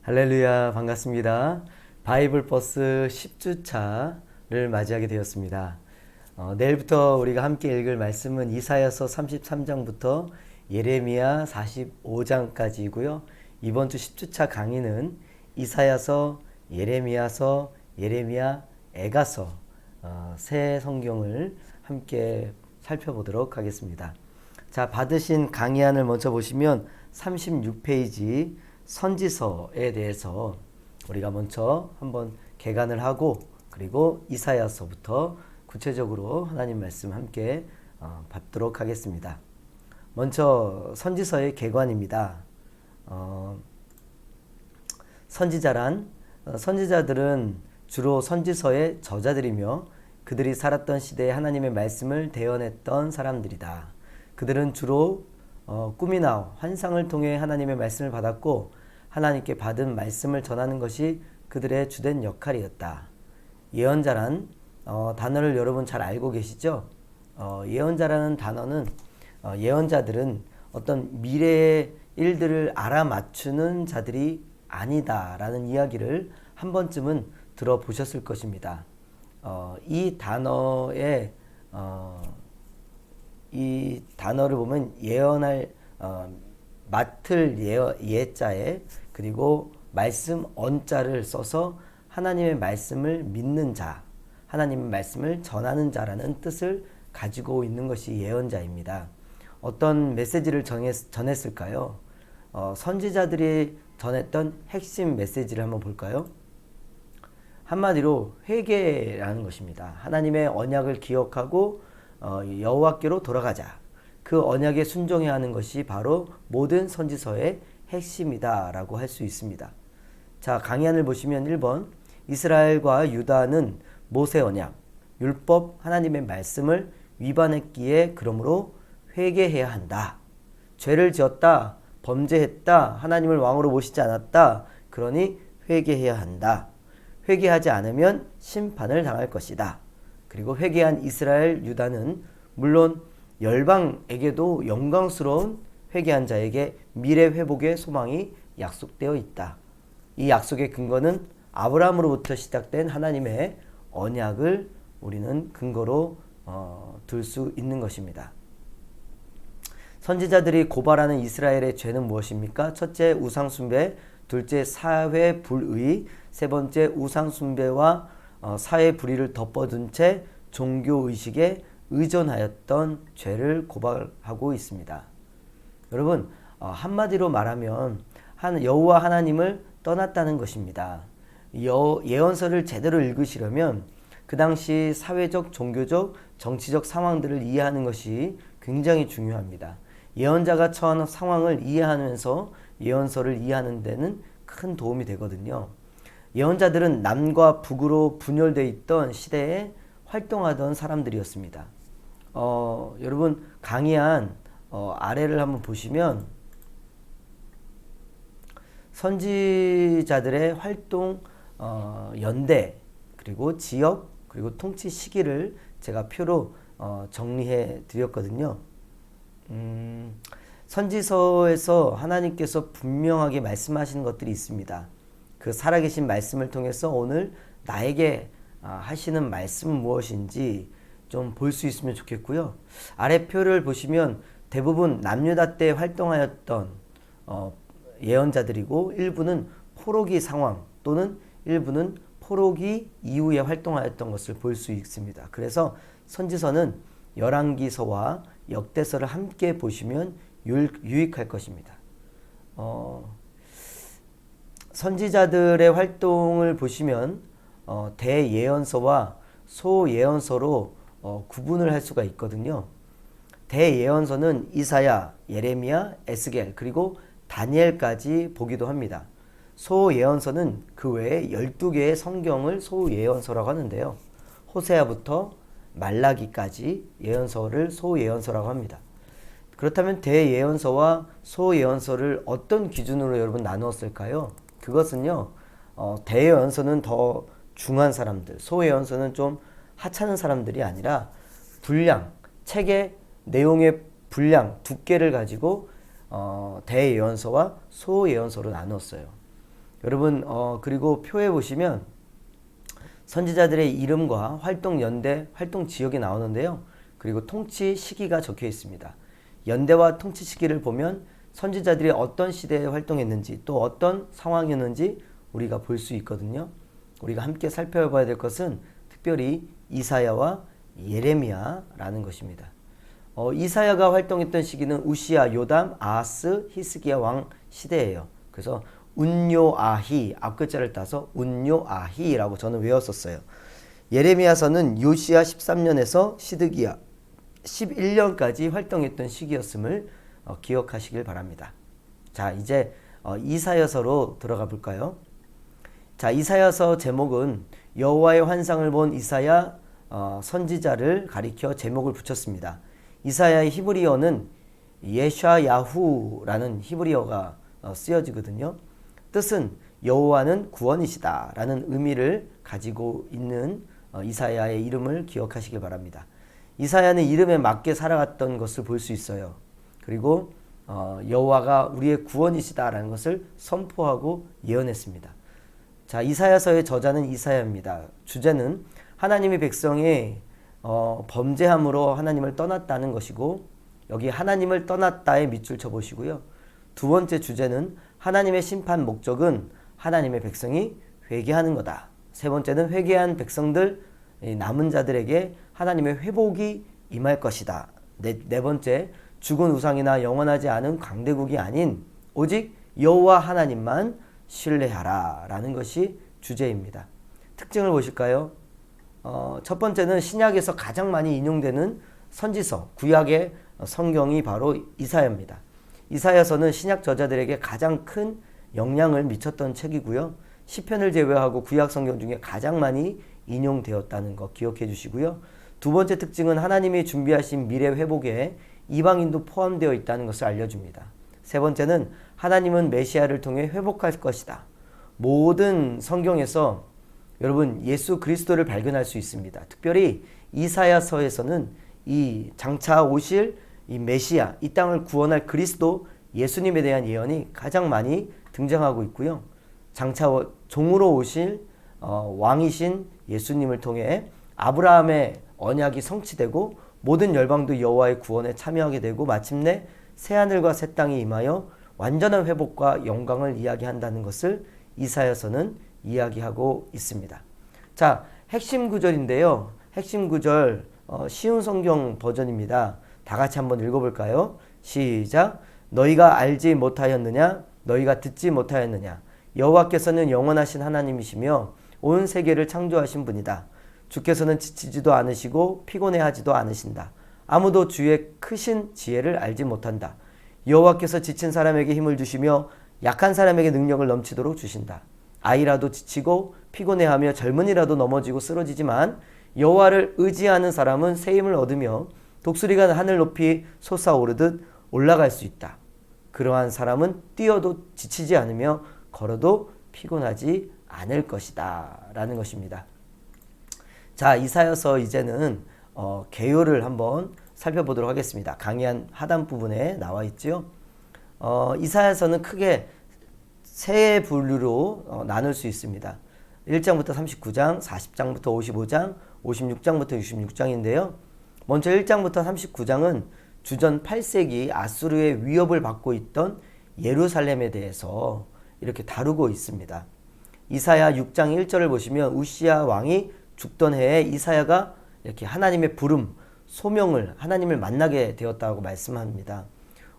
할렐루야, 반갑습니다. 바이블 버스 10주차를 맞이하게 되었습니다. 내일부터 우리가 함께 읽을 말씀은 이사야서 33장부터 예레미야 45장까지이고요. 이번 주 10주차 강의는 이사야서, 예레미야서, 예레미야, 에가서 세 성경을 함께 살펴보도록 하겠습니다. 자, 받으신 강의안을 먼저 보시면 36페이지 선지서에 대해서 우리가 먼저 한번 개관을 하고, 그리고 이사야서부터 구체적으로 하나님 말씀 함께 받도록 하겠습니다. 먼저 선지서의 개관입니다. 선지자들은 주로 선지서의 저자들이며 그들이 살았던 시대에 하나님의 말씀을 대언했던 사람들이다. 그들은 주로 꿈이나 환상을 통해 하나님의 말씀을 받았고, 하나님께 받은 말씀을 전하는 것이 그들의 주된 역할이었다. 예언자란 단어를 여러분 잘 알고 계시죠? 예언자라는 단어는 예언자들은 어떤 미래의 일들을 알아맞추는 자들이 아니다라는 이야기를 한 번쯤은 들어보셨을 것입니다. 이 단어를 보면 예언할 맡을 예자에 그리고 말씀 언자를 써서 하나님의 말씀을 믿는 자, 하나님의 말씀을 전하는 자라는 뜻을 가지고 있는 것이 예언자입니다. 어떤 메시지를 전했을까요? 선지자들이 전했던 핵심 메시지를 한번 볼까요? 한마디로 회개라는 것입니다. 하나님의 언약을 기억하고 여호와께로 돌아가자. 그 언약에 순종해야 하는 것이 바로 모든 선지서의 핵심이다라고 할 수 있습니다. 자, 강의안을 보시면 1번, 이스라엘과 유다는 모세 언약, 율법, 하나님의 말씀을 위반했기에 그러므로 회개해야 한다. 죄를 지었다, 범죄했다, 하나님을 왕으로 모시지 않았다. 그러니 회개해야 한다. 회개하지 않으면 심판을 당할 것이다. 그리고 회개한 이스라엘, 유다는 물론 열방에게도 영광스러운 회개한 자에게 미래 회복의 소망이 약속되어 있다. 이 약속의 근거는 아브라함으로부터 시작된 하나님의 언약을 우리는 근거로 둘 수 있는 것입니다. 선지자들이 고발하는 이스라엘의 죄는 무엇입니까? 첫째, 우상숭배, 둘째, 사회 불의, 세 번째, 우상숭배와 사회 불의를 덮어둔 채 종교의식에 의존하였던 죄를 고발하고 있습니다. 여러분, 한마디로 말하면 여호와 하나님을 떠났다는 것입니다. 예언서를 제대로 읽으시려면 그 당시 사회적, 종교적, 정치적 상황들을 이해하는 것이 굉장히 중요합니다. 예언자가 처한 상황을 이해하면서 예언서를 이해하는 데는 큰 도움이 되거든요. 예언자들은 남과 북으로 분열되어 있던 시대에 활동하던 사람들이었습니다. 여러분, 강의안 아래를 한번 보시면 선지자들의 활동 연대, 그리고 지역, 그리고 통치 시기를 제가 표로 정리해 드렸거든요. 선지서에서 하나님께서 분명하게 말씀하시는 것들이 있습니다. 그 살아계신 말씀을 통해서 오늘 나에게 하시는 말씀은 무엇인지 좀 볼 수 있으면 좋겠고요. 아래 표를 보시면 대부분 남유다 때 활동하였던 예언자들이고, 일부는 포로기 상황 또는 일부는 포로기 이후에 활동하였던 것을 볼 수 있습니다. 그래서 선지서는 열왕기서와 역대서를 함께 보시면 유익할 것입니다. 선지자들의 활동을 보시면 대예언서와 소예언서로 구분을 할 수가 있거든요. 대예언서는 이사야, 예레미야, 에스겔, 그리고 다니엘까지 보기도 합니다. 소예언서는 그 외에 12개의 성경을 소예언서라고 하는데요. 호세아부터 말라기까지 예언서를 소예언서라고 합니다. 그렇다면 대예언서와 소예언서를 어떤 기준으로 여러분 나누었을까요? 그것은요, 대예언서는 더 중한 사람들, 소예언서는 좀 하찮은 사람들이 아니라 분량, 책의 내용의 분량, 두께를 가지고 대예언서와 소예언서로 나눴어요. 여러분 그리고 표에 보시면 선지자들의 이름과 활동 연대, 활동 지역이 나오는데요. 그리고 통치 시기가 적혀 있습니다. 연대와 통치 시기를 보면 선지자들이 어떤 시대에 활동했는지 또 어떤 상황이었는지 우리가 볼 수 있거든요. 우리가 함께 살펴봐야 될 것은 특별히 이사야와 예레미야라는 것입니다. 이사야가 활동했던 시기는 우시야, 요담, 아하스, 히스기야 왕 시대예요. 그래서 운요아히, 앞글자를 따서 운요아히라고 저는 외웠었어요. 예레미야서는 요시야 13년에서 시드기야 11년까지 활동했던 시기였음을 기억하시길 바랍니다. 자, 이제 이사야서로 들어가 볼까요? 자, 이사야서 제목은 여호와의 환상을 본 이사야 선지자를 가리켜 제목을 붙였습니다. 이사야의 히브리어는 예샤야후라는 히브리어가 쓰여지거든요. 뜻은 여호와는 구원이시다 라는 의미를 가지고 있는 이사야의 이름을 기억하시길 바랍니다. 이사야는 이름에 맞게 살아갔던 것을 볼 수 있어요. 그리고 여호와가 우리의 구원이시다 라는 것을 선포하고 예언했습니다. 자, 이사야서의 저자는 이사야입니다. 주제는 하나님의 백성이 범죄함으로 하나님을 떠났다는 것이고, 여기 하나님을 떠났다에 밑줄 쳐보시고요. 두 번째 주제는 하나님의 심판 목적은 하나님의 백성이 회개하는 거다. 세 번째는 회개한 백성들, 남은 자들에게 하나님의 회복이 임할 것이다. 네 번째, 죽은 우상이나 영원하지 않은 강대국이 아닌 오직 여호와 하나님만 신뢰하라 라는 것이 주제입니다. 특징을 보실까요? 첫 번째는 신약에서 가장 많이 인용되는 선지서, 구약의 성경이 바로 이사야입니다. 이사야서는 신약 저자들에게 가장 큰 영향을 미쳤던 책이고요. 시편을 제외하고 구약 성경 중에 가장 많이 인용되었다는 것 기억해 주시고요. 두 번째 특징은 하나님이 준비하신 미래 회복에 이방인도 포함되어 있다는 것을 알려줍니다. 세 번째는 하나님은 메시아를 통해 회복할 것이다. 모든 성경에서 여러분 예수 그리스도를 발견할 수 있습니다. 특별히 이사야서에서는 이 장차 오실 이 메시아, 이 땅을 구원할 그리스도 예수님에 대한 예언이 가장 많이 등장하고 있고요. 장차 종으로 오실 왕이신 예수님을 통해 아브라함의 언약이 성취되고 모든 열방도 여호와의 구원에 참여하게 되고 마침내 새하늘과 새 땅이 임하여 완전한 회복과 영광을 이야기한다는 것을 이사야서는 이야기하고 있습니다. 자, 핵심 구절인데요. 핵심 구절 쉬운 성경 버전입니다. 다 같이 한번 읽어볼까요? 시작. 너희가 알지 못하였느냐? 너희가 듣지 못하였느냐? 여호와께서는 영원하신 하나님이시며 온 세계를 창조하신 분이다. 주께서는 지치지도 않으시고 피곤해하지도 않으신다. 아무도 주의 크신 지혜를 알지 못한다. 여호와께서 지친 사람에게 힘을 주시며 약한 사람에게 능력을 넘치도록 주신다. 아이라도 지치고 피곤해하며 젊은이라도 넘어지고 쓰러지지만 여호와를 의지하는 사람은 새 힘을 얻으며 독수리가 하늘 높이 솟아오르듯 올라갈 수 있다. 그러한 사람은 뛰어도 지치지 않으며 걸어도 피곤하지 않을 것이다 라는 것입니다. 자, 이사야서 이제는 개요를 한번 살펴보도록 하겠습니다. 강의 하단 부분에 나와 있죠. 이사야서는 크게 세 분류로 나눌 수 있습니다. 1장부터 39장, 40장부터 55장, 56장부터 66장인데요. 먼저 1장부터 39장은 주전 8세기 아수르의 위협을 받고 있던 예루살렘에 대해서 이렇게 다루고 있습니다. 이사야 6장 1절을 보시면 우시야 왕이 죽던 해에 이사야가 이렇게 하나님의 부름, 소명을 하나님을 만나게 되었다고 말씀합니다.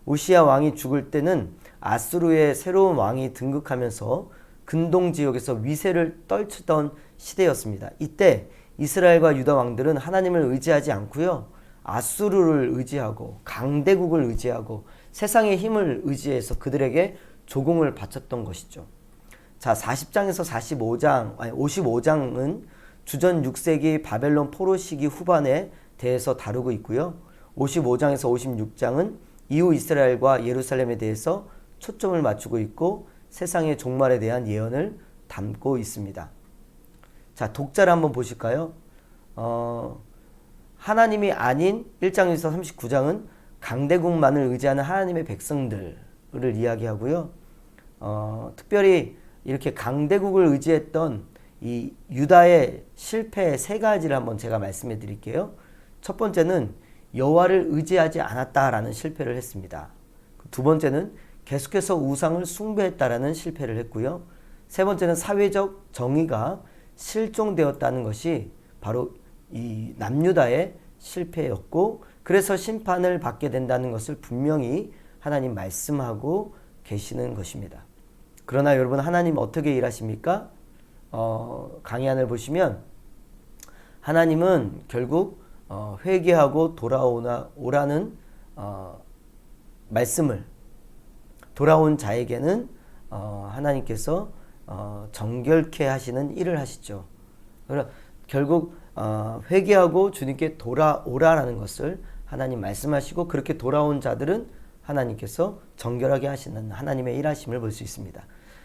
우시야 왕이 죽을 때는 아수르의 새로운 왕이 등극하면서 근동 지역에서 위세를 떨치던 시대였습니다. 이때 이스라엘과 유다 왕들은 하나님을 의지하지 않고요. 아수르를 의지하고 강대국을 의지하고 세상의 힘을 의지해서 그들에게 조공을 바쳤던 것이죠. 자, 40장에서 55장은 주전 6세기 바벨론 포로 시기 후반에 대해서 다루고 있고요. 55장에서 56장은 이후 이스라엘과 예루살렘에 대해서 초점을 맞추고 있고 세상의 종말에 대한 예언을 담고 있습니다. 자, 독자를 한번 보실까요? 하나님이 아닌 1장에서 39장은 강대국만을 의지하는 하나님의 백성들을 이야기하고요. 특별히 이렇게 강대국을 의지했던 이 유다의 실패의 세 가지를 한번 제가 말씀해 드릴게요. 첫 번째는 여호와를 의지하지 않았다라는 실패를 했습니다. 두 번째는 계속해서 우상을 숭배했다라는 실패를 했고요. 세 번째는 사회적 정의가 실종되었다는 것이 바로 이 남유다의 실패였고, 그래서 심판을 받게 된다는 것을 분명히 하나님 말씀하고 계시는 것입니다. 그러나 여러분, 하나님 어떻게 일하십니까? 강해안을 보시면 하나님은 결국 회개하고 돌아오라는 말씀을, 돌아온 자에게는 하나님께서 정결케 하시는 일을 하시죠. 그러나 결국 회개하고 주님께 돌아오라라는 것을 하나님 말씀하시고, 그렇게 돌아온 자들은 하나님께서 정결하게 하시는 하나님의 일하심을 볼 수 있습니다.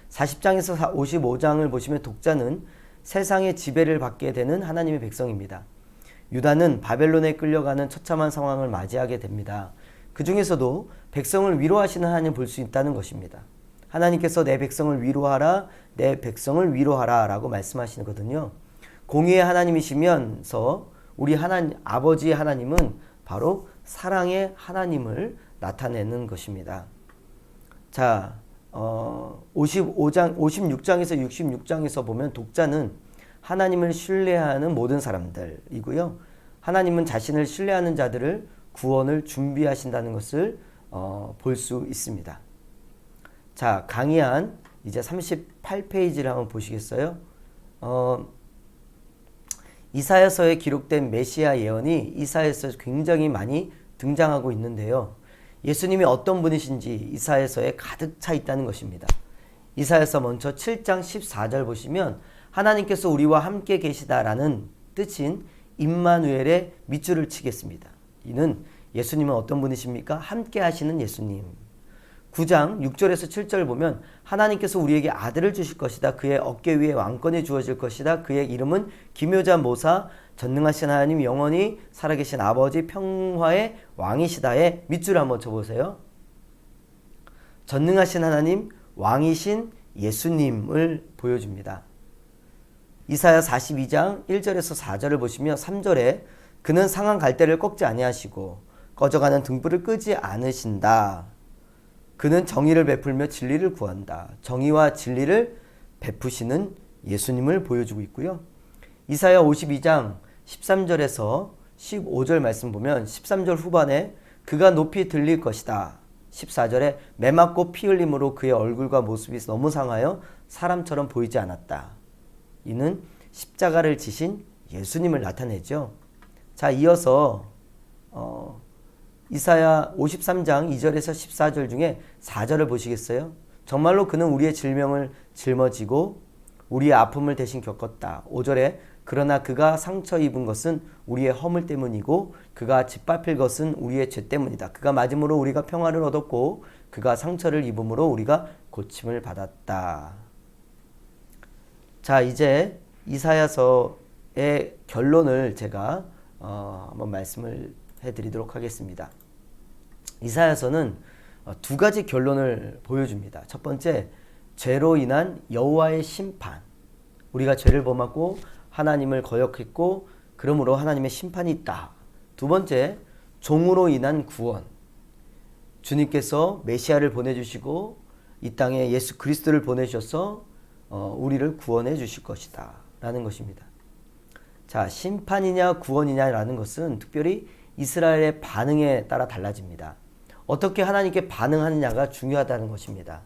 40장에서 55장을 보시면 독자는 세상의 지배를 받게 되는 하나님의 백성입니다. 유다는 바벨론에 끌려가는 처참한 상황을 맞이하게 됩니다. 그 중에서도 백성을 위로하시는 하나님을 볼 수 있다는 것입니다. 하나님께서 내 백성을 위로하라, 내 백성을 위로하라 라고 말씀하시거든요. 공의의 하나님이시면서 우리 하나님, 아버지 하나님은 바로 사랑의 하나님을 나타내는 것입니다. 자, 56장에서 66장에서 보면 독자는 하나님을 신뢰하는 모든 사람들이고요. 하나님은 자신을 신뢰하는 자들을 구원을 준비하신다는 것을 볼 수 있습니다. 자, 강의한 이제 38페이지를 한번 보시겠어요? 이사야서에 기록된 메시아 예언이 이사야서에 굉장히 많이 등장하고 있는데요. 예수님이 어떤 분이신지 이사야서에 가득 차 있다는 것입니다. 이사야서 먼저 7장 14절 보시면 하나님께서 우리와 함께 계시다라는 뜻인 임마누엘의 밑줄을 치겠습니다. 이는 예수님은 어떤 분이십니까? 함께 하시는 예수님. 9장 6절에서 7절 보면 하나님께서 우리에게 아들을 주실 것이다. 그의 어깨 위에 왕권이 주어질 것이다. 그의 이름은 기묘자 모사, 전능하신 하나님, 영원히 살아계신 아버지, 평화의 왕이시다의 밑줄 한번 쳐보세요. 전능하신 하나님, 왕이신 예수님을 보여줍니다. 이사야 42장 1절에서 4절을 보시면 3절에 그는 상한 갈대를 꺾지 아니하시고 꺼져가는 등불을 끄지 않으신다. 그는 정의를 베풀며 진리를 구한다. 정의와 진리를 베푸시는 예수님을 보여주고 있고요. 이사야 52장 13절에서 15절 말씀 보면 13절 후반에 그가 높이 들릴 것이다. 14절에 매맞고 피 흘림으로 그의 얼굴과 모습이 너무 상하여 사람처럼 보이지 않았다. 이는 십자가를 지신 예수님을 나타내죠. 자, 이어서 이사야 53장 2절에서 14절 중에 4절을 보시겠어요? 정말로 그는 우리의 질병을 짊어지고 우리의 아픔을 대신 겪었다. 5절에 그러나 그가 상처 입은 것은 우리의 허물 때문이고 그가 짓밟힐 것은 우리의 죄 때문이다. 그가 맞음으로 우리가 평화를 얻었고 그가 상처를 입음으로 우리가 고침을 받았다. 자, 이제 이사야서의 결론을 제가 한번 말씀을 해드리도록 하겠습니다. 이사야서는 두 가지 결론을 보여줍니다. 첫 번째, 죄로 인한 여호와의 심판. 우리가 죄를 범하고 하나님을 거역했고 그러므로 하나님의 심판이 있다. 두 번째, 종으로 인한 구원. 주님께서 메시아를 보내주시고 이 땅에 예수 그리스도를 보내셔서 우리를 구원해 주실 것이다 라는 것입니다. 자, 심판이냐 구원이냐라는 것은 특별히 이스라엘의 반응에 따라 달라집니다. 어떻게 하나님께 반응하느냐가 중요하다는 것입니다.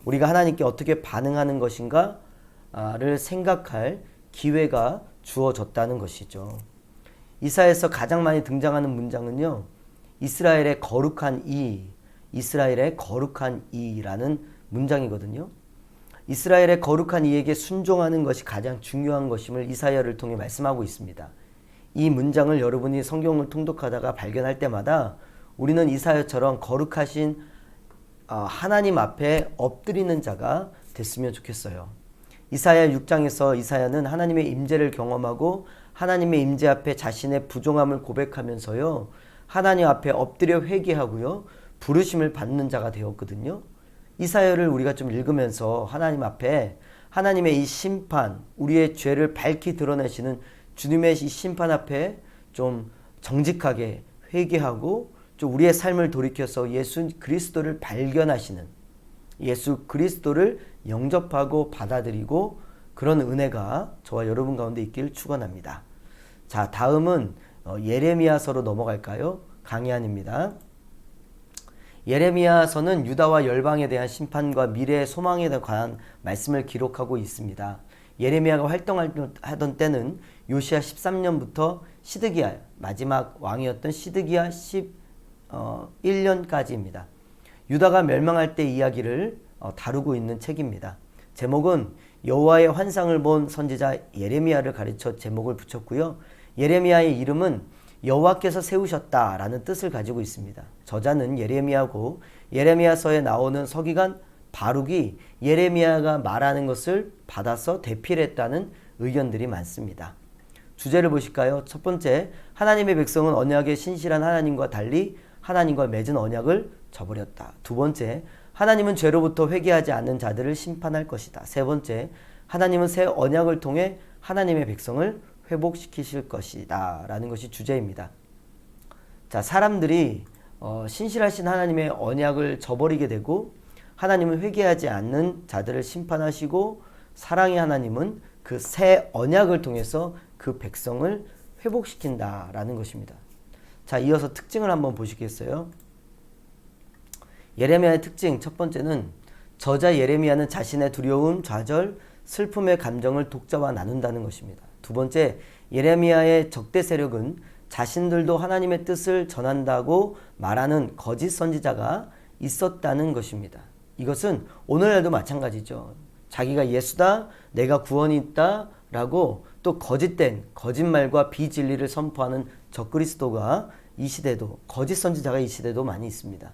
우리가 하나님께 어떻게 반응하는 것인가를 생각할 기회가 주어졌다는 것이죠. 이사야에서 가장 많이 등장하는 문장은요, 이스라엘의 거룩한 이, 이스라엘의 거룩한 이라는 문장이거든요. 이스라엘의 거룩한 이에게 순종하는 것이 가장 중요한 것임을 이사야를 통해 말씀하고 있습니다. 이 문장을 여러분이 성경을 통독하다가 발견할 때마다 우리는 이사야처럼 거룩하신 하나님 앞에 엎드리는 자가 됐으면 좋겠어요. 이사야 6장에서 이사야는 하나님의 임재를 경험하고 하나님의 임재 앞에 자신의 부정함을 고백하면서요, 하나님 앞에 엎드려 회개하고요, 부르심을 받는 자가 되었거든요. 이사야를 우리가 좀 읽으면서 하나님 앞에 하나님의 이 심판, 우리의 죄를 밝히 드러내시는 주님의 이 심판 앞에 좀 정직하게 회개하고 좀 우리의 삶을 돌이켜서 예수 그리스도를 발견하시는, 예수 그리스도를 영접하고 받아들이고 그런 은혜가 저와 여러분 가운데 있기를 축원합니다. 자, 다음은 예레미야서로 넘어갈까요? 강의안입니다. 예레미야서는 유다와 열방에 대한 심판과 미래의 소망에 관한 말씀을 기록하고 있습니다. 예레미야가 활동하던 때는 요시야 13년부터 시드기야, 마지막 왕이었던 시드기야 11년까지입니다. 유다가 멸망할 때 이야기를 다루고 있는 책입니다. 제목은 여호와의 환상을 본 선지자 예레미야를 가르쳐 제목을 붙였고요. 예레미야의 이름은 여호와께서 세우셨다라는 뜻을 가지고 있습니다. 저자는 예레미야고 예레미야서에 나오는 서기관 바룩이 예레미야가 말하는 것을 받아서 대필했다는 의견들이 많습니다. 주제를 보실까요? 첫 번째, 하나님의 백성은 언약의 신실한 하나님과 달리 하나님과 맺은 언약을 저버렸다. 두 번째, 하나님은 죄로부터 회개하지 않는 자들을 심판할 것이다. 세 번째, 하나님은 새 언약을 통해 하나님의 백성을 회복시키실 것이다 라는 것이 주제입니다. 자, 사람들이 신실하신 하나님의 언약을 저버리게 되고 하나님은 회개하지 않는 자들을 심판하시고 사랑의 하나님은 그 새 언약을 통해서 그 백성을 회복시킨다 라는 것입니다. 자, 이어서 특징을 한번 보시겠어요? 예레미야의 특징 첫 번째는 저자 예레미야는 자신의 두려움, 좌절, 슬픔의 감정을 독자와 나눈다는 것입니다. 두 번째, 예레미야의 적대 세력은 자신들도 하나님의 뜻을 전한다고 말하는 거짓 선지자가 있었다는 것입니다. 이것은 오늘날도 마찬가지죠. 자기가 예수다, 내가 구원이 있다 라고 또 거짓된 거짓말과 비진리를 선포하는 적그리스도가 이 시대도, 거짓 선지자가 이 시대도 많이 있습니다.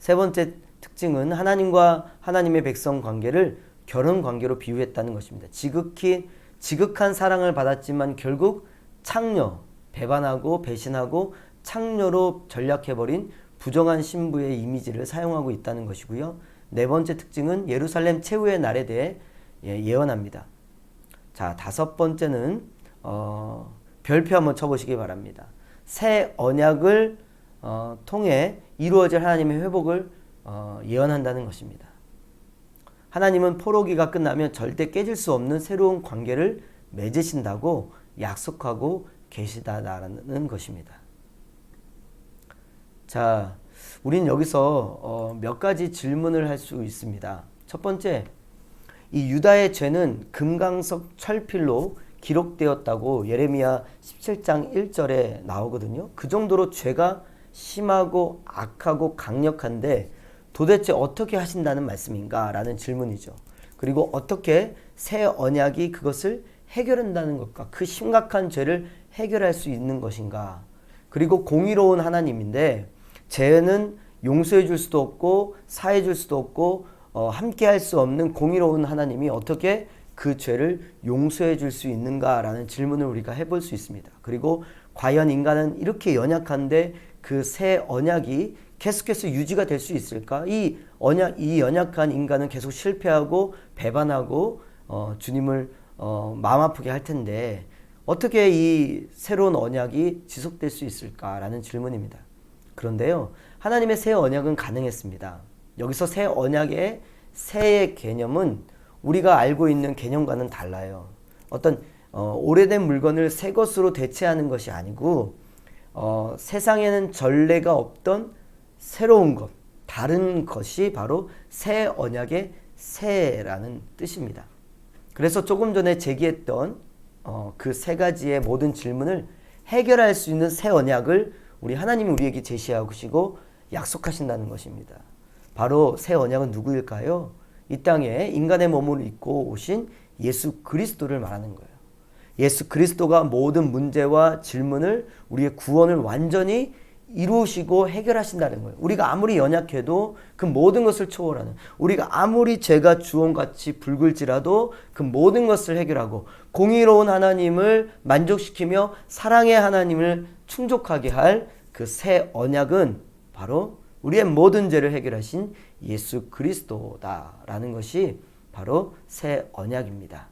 세 번째 특징은 하나님과 하나님의 백성 관계를 결혼 관계로 비유했다는 것입니다. 지극한 사랑을 받았지만 결국 창녀, 배반하고 배신하고 창녀로 전락해버린 부정한 신부의 이미지를 사용하고 있다는 것이고요. 네 번째 특징은 예루살렘 최후의 날에 대해 예언합니다. 자, 다섯 번째는 별표 한번 쳐보시기 바랍니다. 새 언약을 통해 이루어질 하나님의 회복을 예언한다는 것입니다. 하나님은 포로기가 끝나면 절대 깨질 수 없는 새로운 관계를 맺으신다고 약속하고 계시다라는 것입니다. 자, 우린 여기서 몇 가지 질문을 할 수 있습니다. 첫 번째, 이 유다의 죄는 금강석 철필로 기록되었다고 예레미야 17장 1절에 나오거든요. 그 정도로 죄가 심하고 악하고 강력한데 도대체 어떻게 하신다는 말씀인가 라는 질문이죠. 그리고 어떻게 새 언약이 그것을 해결한다는 것과 그 심각한 죄를 해결할 수 있는 것인가. 그리고 공의로운 하나님인데 죄는 용서해 줄 수도 없고 사해 줄 수도 없고 함께 할 수 없는 공의로운 하나님이 어떻게 그 죄를 용서해 줄 수 있는가라는 질문을 우리가 해볼 수 있습니다. 그리고 과연 인간은 이렇게 연약한데 그 새 언약이 계속해서 유지가 될 수 있을까? 이 연약한 인간은 계속 실패하고 배반하고 주님을 마음 아프게 할 텐데 어떻게 이 새로운 언약이 지속될 수 있을까라는 질문입니다. 그런데요, 하나님의 새 언약은 가능했습니다. 여기서 새 언약의 새의 개념은 우리가 알고 있는 개념과는 달라요. 어떤 오래된 물건을 새 것으로 대체하는 것이 아니고 세상에는 전례가 없던 새로운 것, 다른 것이 바로 새 언약의 새라는 뜻입니다. 그래서 조금 전에 제기했던 그 세 가지의 모든 질문을 해결할 수 있는 새 언약을 우리 하나님이 우리에게 제시하시고 약속하신다는 것입니다. 바로 새 언약은 누구일까요? 이 땅에 인간의 몸을 입고 오신 예수 그리스도를 말하는 거예요. 예수 그리스도가 모든 문제와 질문을, 우리의 구원을 완전히 이루시고 해결하신다는 거예요. 우리가 아무리 연약해도 그 모든 것을 초월하는, 우리가 아무리 죄가 주홍같이 붉을지라도 그 모든 것을 해결하고 공의로운 하나님을 만족시키며 사랑의 하나님을 충족하게 할 그 새 언약은 바로 우리의 모든 죄를 해결하신 예수 그리스도다라는 것이 바로 새 언약입니다.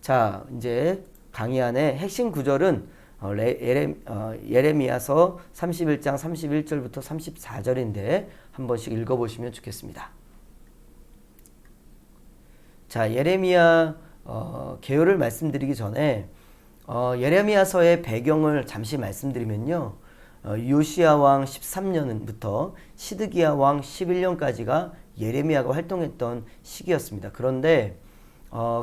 자, 이제 강의 안에 핵심 구절은 예레미야서 31장 31절부터 34절인데 한 번씩 읽어보시면 좋겠습니다. 자, 예레미야 개요를 말씀드리기 전에 예레미야서의 배경을 잠시 말씀드리면요. 요시야 왕 13년부터 시드기야 왕 11년까지가 예레미야가 활동했던 시기였습니다. 그런데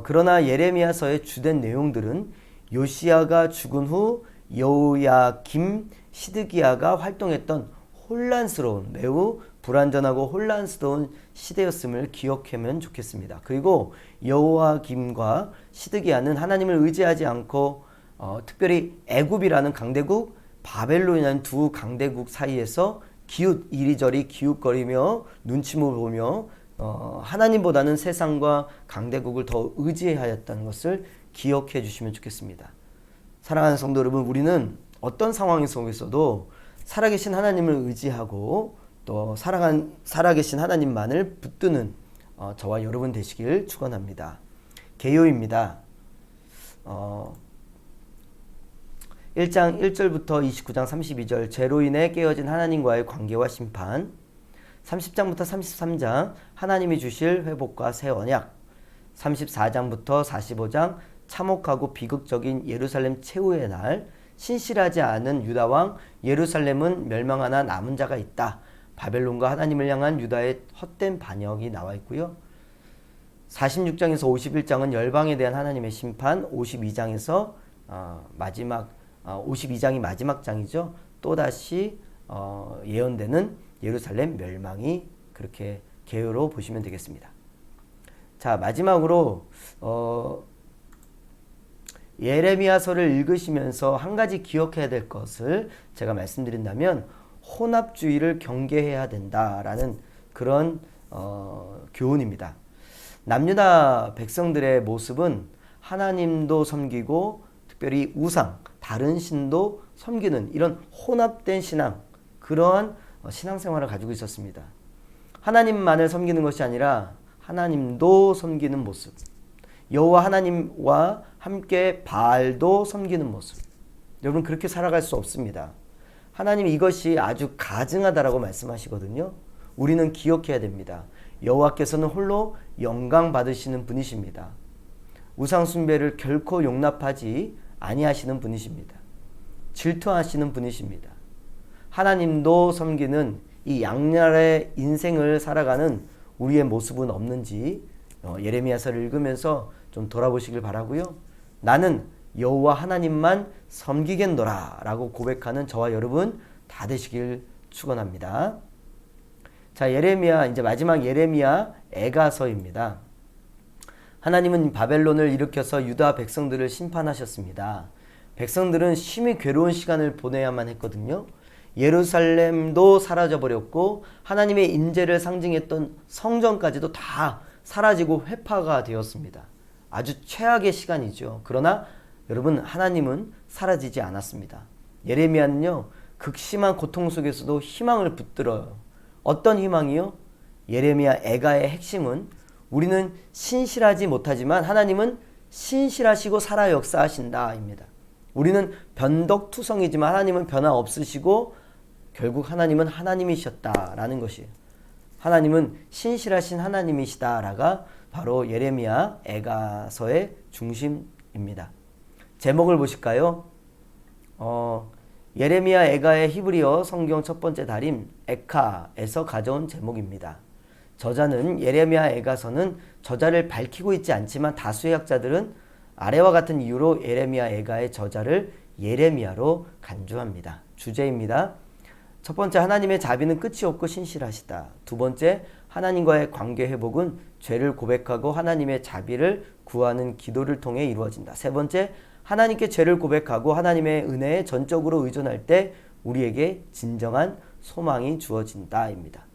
그러나 예레미야서의 주된 내용들은 요시야가 죽은 후 여호야김, 시드기야가 활동했던 혼란스러운, 매우 불완전하고 혼란스러운 시대였음을 기억하면 좋겠습니다. 그리고 여호야김과 시드기야는 하나님을 의지하지 않고 특별히 애굽이라는 강대국, 바벨론이라는 두 강대국 사이에서 이리저리 기웃거리며 눈치를 보며 하나님보다는 세상과 강대국을 더 의지하였다는 것을 기억해 주시면 좋겠습니다. 사랑하는 성도 여러분, 우리는 어떤 상황 속에서도 살아계신 하나님을 의지하고 또 살아계신 하나님만을 붙드는 저와 여러분 되시길 축원합니다. 개요입니다. 1장 1절부터 29장 32절 죄로 인해 깨어진 하나님과의 관계와 심판, 30장부터 33장 하나님이 주실 회복과 새 언약, 34장부터 45장 참혹하고 비극적인 예루살렘 최후의 날, 신실하지 않은 유다왕 예루살렘은 멸망하나 남은 자가 있다. 바벨론과 하나님을 향한 유다의 헛된 반역이 나와 있고요. 46장에서 51장은 열방에 대한 하나님의 심판, 52장에서 52장이 마지막 장이죠. 또다시 예언되는 예루살렘 멸망이 그렇게 개요로 보시면 되겠습니다. 자, 마지막으로 예레미야서를 읽으시면서 한 가지 기억해야 될 것을 제가 말씀드린다면 혼합주의를 경계해야 된다라는 그런 교훈입니다. 남유다 백성들의 모습은 하나님도 섬기고 특별히 우상, 다른 신도 섬기는 이런 혼합된 신앙, 그러한 신앙생활을 가지고 있었습니다. 하나님만을 섬기는 것이 아니라 하나님도 섬기는 모습, 여호와 하나님과 함께 바알도 섬기는 모습. 여러분, 그렇게 살아갈 수 없습니다. 하나님이 이것이 아주 가증하다라고 말씀하시거든요. 우리는 기억해야 됩니다. 여호와께서는 홀로 영광 받으시는 분이십니다. 우상 숭배를 결코 용납하지 아니하시는 분이십니다. 질투하시는 분이십니다. 하나님도 섬기는 이 양날의 인생을 살아가는 우리의 모습은 없는지 예레미야서를 읽으면서 좀 돌아보시길 바라고요. 나는 여호와 하나님만 섬기겠노라 라고 고백하는 저와 여러분 다 되시길 축원합니다. 자, 예레미야, 이제 마지막 예레미야 애가서입니다. 하나님은 바벨론을 일으켜서 유다 백성들을 심판하셨습니다. 백성들은 심히 괴로운 시간을 보내야만 했거든요. 예루살렘도 사라져버렸고 하나님의 임재를 상징했던 성전까지도 다 사라지고 회파가 되었습니다. 아주 최악의 시간이죠. 그러나 여러분, 하나님은 사라지지 않았습니다. 예레미야는요, 극심한 고통 속에서도 희망을 붙들어요. 어떤 희망이요? 예레미야 애가의 핵심은 우리는 신실하지 못하지만 하나님은 신실하시고 살아 역사하신다 입니다. 우리는 변덕투성이지만 하나님은 변화 없으시고 결국 하나님은 하나님이셨다라는 것이에요. 하나님은 신실하신 하나님이시다라가 바로 예레미야 애가서의 중심입니다. 제목을 보실까요? 예레미야 애가의 히브리어 성경 첫 번째 달인 에카에서 가져온 제목입니다. 저자는 예레미야 애가서는 저자를 밝히고 있지 않지만 다수의 학자들은 아래와 같은 이유로 예레미야 애가의 저자를 예레미야로 간주합니다. 주제입니다. 첫 번째, 하나님의 자비는 끝이 없고 신실하시다. 두 번째, 하나님과의 관계 회복은 죄를 고백하고 하나님의 자비를 구하는 기도를 통해 이루어진다. 세 번째, 하나님께 죄를 고백하고 하나님의 은혜에 전적으로 의존할 때 우리에게 진정한 소망이 주어진다입니다.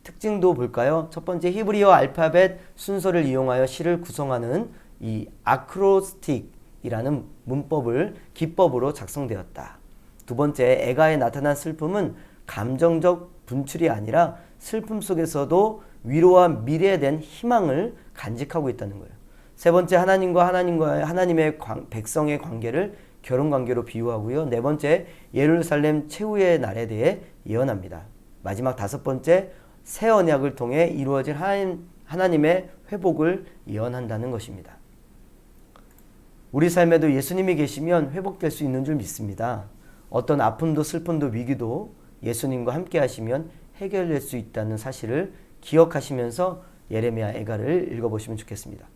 특징도 볼까요? 첫 번째, 히브리어 알파벳 순서를 이용하여 시를 구성하는 이 아크로스틱이라는 기법으로 작성되었다. 두 번째, 애가에 나타난 슬픔은 감정적 분출이 아니라 슬픔 속에서도 위로와 미래에 대한 희망을 간직하고 있다는 거예요. 세 번째, 하나님의 백성의 관계를 결혼 관계로 비유하고요. 네 번째, 예루살렘 최후의 날에 대해 예언합니다. 마지막 다섯 번째, 새 언약을 통해 이루어질 하나님의 회복을 예언한다는 것입니다. 우리 삶에도 예수님이 계시면 회복될 수 있는 줄 믿습니다. 어떤 아픔도 슬픔도 위기도 예수님과 함께 하시면 해결될 수 있다는 사실을 기억하시면서 예레미야 애가를 읽어보시면 좋겠습니다.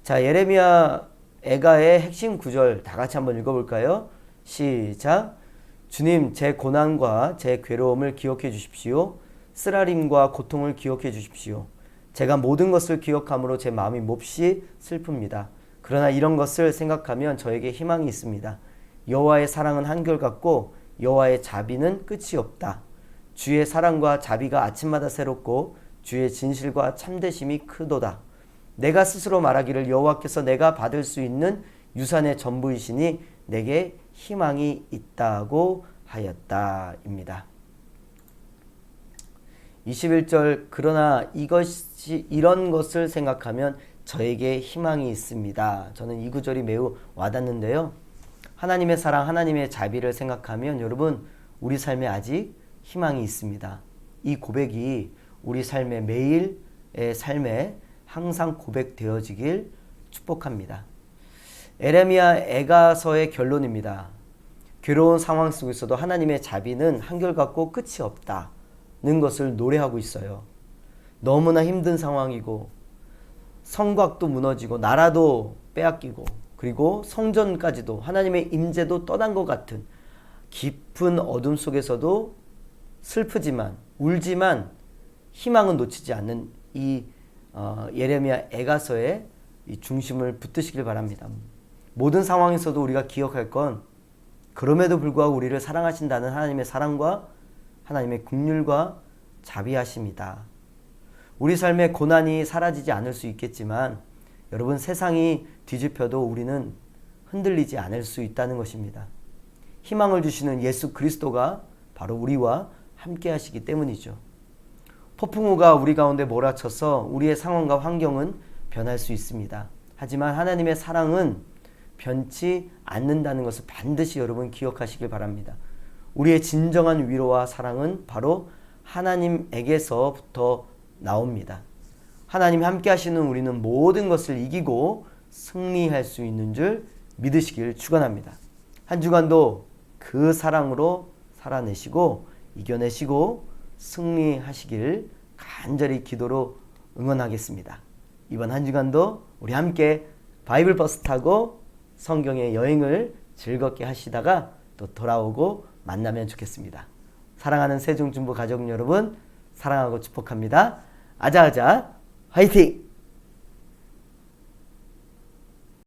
자, 예레미야 애가의 핵심 구절 다 같이 한번 읽어볼까요? 시작. 주님, 제 고난과 제 괴로움을 기억해 주십시오. 쓰라림과 고통을 기억해 주십시오. 제가 모든 것을 기억함으로 제 마음이 몹시 슬픕니다. 그러나 이런 것을 생각하면 저에게 희망이 있습니다. 여호와의 사랑은 한결같고 여호와의 자비는 끝이 없다. 주의 사랑과 자비가 아침마다 새롭고 주의 진실과 참되심이 크도다. 내가 스스로 말하기를 여호와께서 내가 받을 수 있는 유산의 전부이시니 내게 희망이 있다고 하였다입니다. 21절 그러나 이런 것을 생각하면 저에게 희망이 있습니다. 저는 이 구절이 매우 와닿는데요. 하나님의 사랑, 하나님의 자비를 생각하면 여러분 우리 삶에 아직 희망이 있습니다. 이 고백이 우리 삶의 매일의 삶에 항상 고백되어지길 축복합니다. 예레미야 애가서의 결론입니다. 괴로운 상황 속에서도 하나님의 자비는 한결같고 끝이 없다는 것을 노래하고 있어요. 너무나 힘든 상황이고 성곽도 무너지고 나라도 빼앗기고 그리고 성전까지도 하나님의 임재도 떠난 것 같은 깊은 어둠 속에서도 슬프지만 울지만 희망은 놓치지 않는 이 예레미야 애가서의 이 중심을 붙드시길 바랍니다. 모든 상황에서도 우리가 기억할 건 그럼에도 불구하고 우리를 사랑하신다는 하나님의 사랑과 하나님의 긍휼과 자비하심이다. 우리 삶의 고난이 사라지지 않을 수 있겠지만 여러분 세상이 뒤집혀도 우리는 흔들리지 않을 수 있다는 것입니다. 희망을 주시는 예수 그리스도가 바로 우리와 함께 하시기 때문이죠. 폭풍우가 우리 가운데 몰아쳐서 우리의 상황과 환경은 변할 수 있습니다. 하지만 하나님의 사랑은 변치 않는다는 것을 반드시 여러분 기억하시길 바랍니다. 우리의 진정한 위로와 사랑은 바로 하나님에게서부터 나옵니다. 하나님이 함께 하시는 우리는 모든 것을 이기고 승리할 수 있는 줄 믿으시길 축원합니다. 한 주간도 그 사랑으로 살아내시고 이겨내시고 승리하시길 간절히 기도로 응원하겠습니다. 이번 한 주간도 우리 함께 바이블 버스 타고 성경의 여행을 즐겁게 하시다가 또 돌아오고 만나면 좋겠습니다. 사랑하는 세종중부 가족 여러분 사랑하고 축복합니다. 아자아자 화이팅!